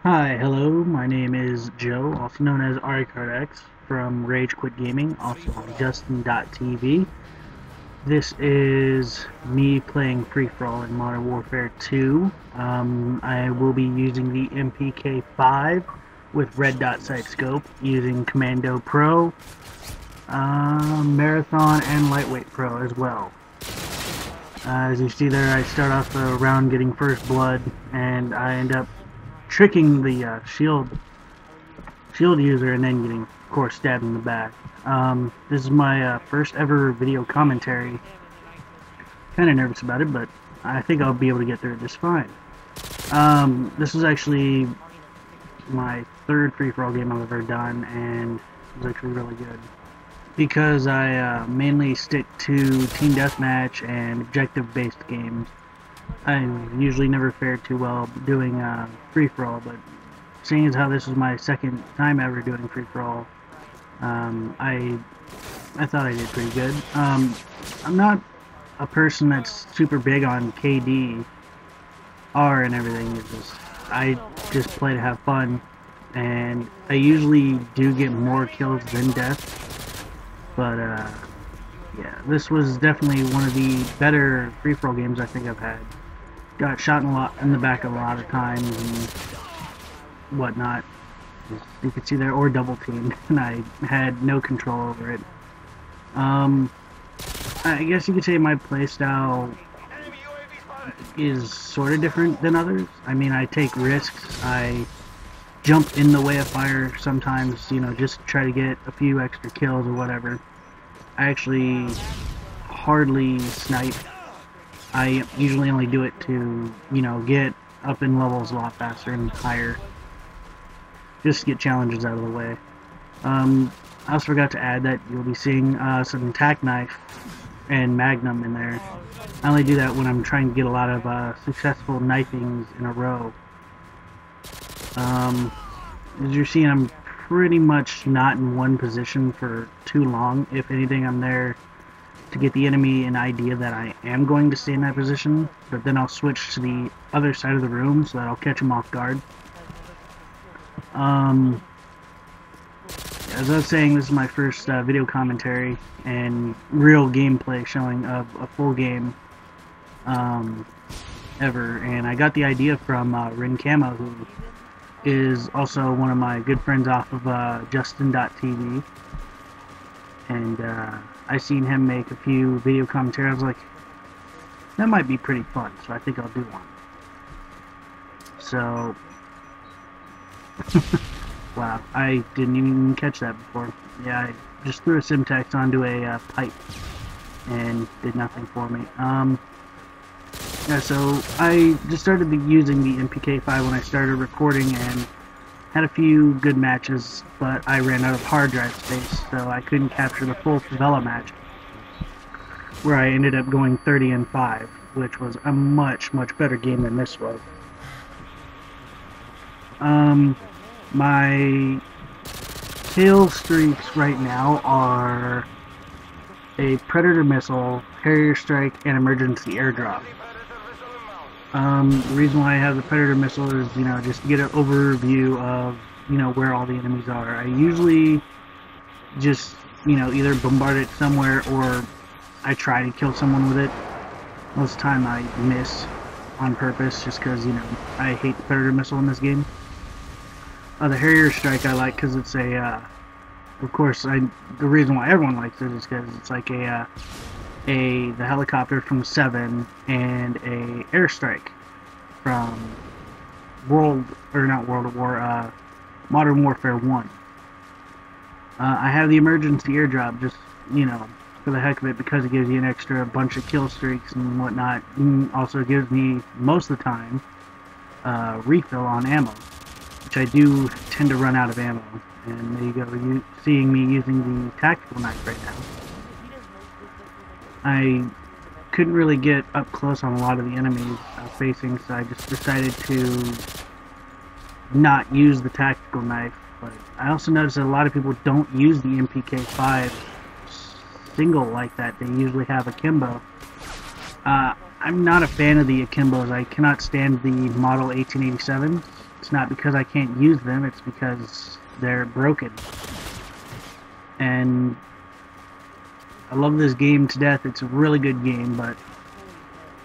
Hi, hello, my name is Joe, also known as RCardX from Rage Quit Gaming, also on Justin.tv. This is me playing Free For All in Modern Warfare 2. I will be using the MPK5 with red dot sight scope, using Commando Pro, Marathon, and Lightweight Pro as well. As you see there, I start off the round getting first blood, and I end up tricking the shield user and then getting, of course, stabbed in the back. This is my first ever video commentary. Kind of nervous about it, but I think I'll be able to get through it just fine. This is actually my third free-for-all game I've ever done, and it was actually really good. Because I mainly stick to team deathmatch and objective-based games, I usually never fared too well doing free-for-all, but seeing as how this was my second time ever doing free-for-all, I thought I did pretty good. I'm not a person that's super big on KD, R, and everything. I just play to have fun, and I usually do get more kills than deaths, but yeah, this was definitely one of the better free-for-all games I think I've had. Got shot in the back a lot of times and whatnot. As you can see there, or double teamed, and I had no control over it. I guess you could say my playstyle is sort of different than others. I mean, I take risks. I jump in the way of fire sometimes, you know, just try to get a few extra kills or whatever. I actually hardly snipe. I usually only do it to, you know, get up in levels a lot faster and higher. Just to get challenges out of the way. I also forgot to add that you'll be seeing some tack knife and magnum in there. I only do that when I'm trying to get a lot of successful knifings in a row. As you're seeing, I'm pretty much not in one position for too long. If anything, I'm there to get the enemy an idea that I am going to stay in that position, but then I'll switch to the other side of the room so that I'll catch them off guard. As I was saying, this is my first video commentary and real gameplay showing of a full game ever, and I got the idea from Rin Camo, who is also one of my good friends off of Justin.tv, and I seen him make a few video commentaries. I was like, that might be pretty fun, so I think I'll do one. So, wow, I didn't even catch that before. Yeah, I just threw a Simtex onto a pipe and did nothing for me. Yeah, so I just started using the MPK5 when I started recording and had a few good matches, but I ran out of hard drive space, so I couldn't capture the full Favela match, where I ended up going 30-5, which was a much better game than this was. My kill streaks right now are a Predator missile, Harrier strike, and emergency airdrop. The reason why I have the Predator missile is, you know, just to get an overview of, you know, where all the enemies are. I usually just, you know, either bombard it somewhere or I try to kill someone with it. Most of the time I miss on purpose just because, you know, I hate the Predator missile in this game. The Harrier strike I like because it's a, of course, the reason why everyone likes it is because it's like the helicopter from 7 and a airstrike from Modern Warfare 1. I have the emergency airdrop just, you know, for the heck of it, because it gives you an extra bunch of kill streaks and whatnot, and also gives me, most of the time, refill on ammo, which I do tend to run out of ammo. And there you go, you're seeing me using the tactical knife right now. I couldn't really get up close on a lot of the enemies I was facing, so I just decided to not use the tactical knife. But I also noticed that a lot of people don't use the MPK5 single like that. They usually have akimbo. I'm not a fan of the akimbos. I cannot stand the Model 1887 It's not because I can't use them, it's because they're broken. And I love this game to death. It's a really good game, but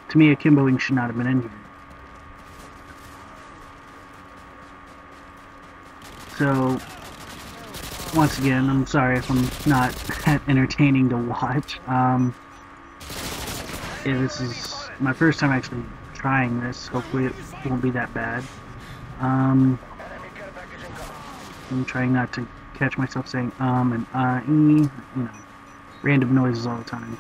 to me, akimboing should not have been in here. So, once again, I'm sorry if I'm not entertaining to watch. Yeah, this is my first time actually trying this. Hopefully it won't be that bad. I'm trying not to catch myself saying and you know, random noises all the time.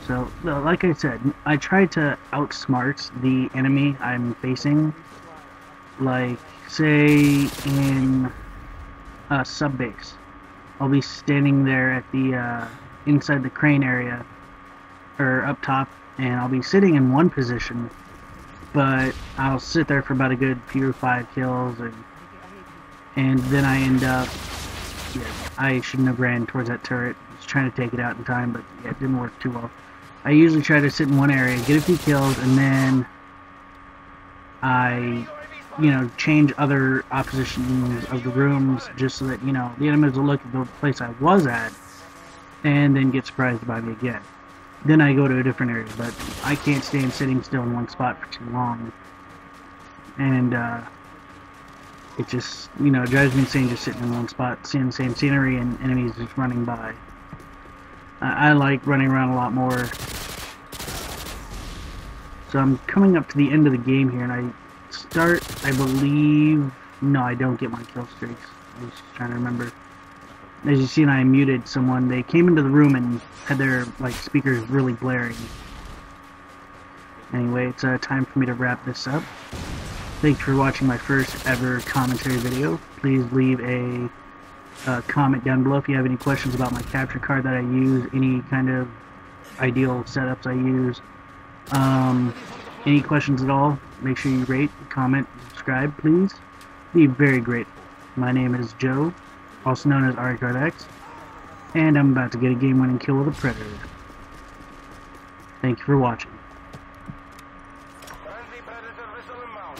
So, like I said, I try to outsmart the enemy I'm facing. Like, say, in a sub base, I'll be standing there at the inside the crane area, or up top, and I'll be sitting in one position, but I'll sit there for about a good 4 or 5 kills, and then I end up, yeah, I shouldn't have ran towards that turret. I was trying to take it out in time, but yeah, it didn't work too well. I usually try to sit in one area, get a few kills, and then I, you know, change other oppositions of the rooms just so that, you know, the enemies will look at the place I was at and then get surprised by me again. Then I go to a different area, but I can't stand sitting still in one spot for too long. And, it just, you know, drives me insane just sitting in one spot, seeing the same scenery and enemies just running by. I like running around a lot more. So I'm coming up to the end of the game here, and I start, I believe, no, I don't get my kill streaks. I was just trying to remember. As you see, I muted someone. They came into the room and had their, like, speakers really blaring. Anyway, it's time for me to wrap this up. Thanks for watching my first ever commentary video. Please leave a comment down below if you have any questions about my capture card that I use, any kind of ideal setups I use. Any questions at all, make sure you rate, comment, subscribe, please. Be very grateful. My name is Joe, also known as RHardX, and I'm about to get a game-winning kill with a Predator. Thank you for watching. Friendly Predator missile inbound.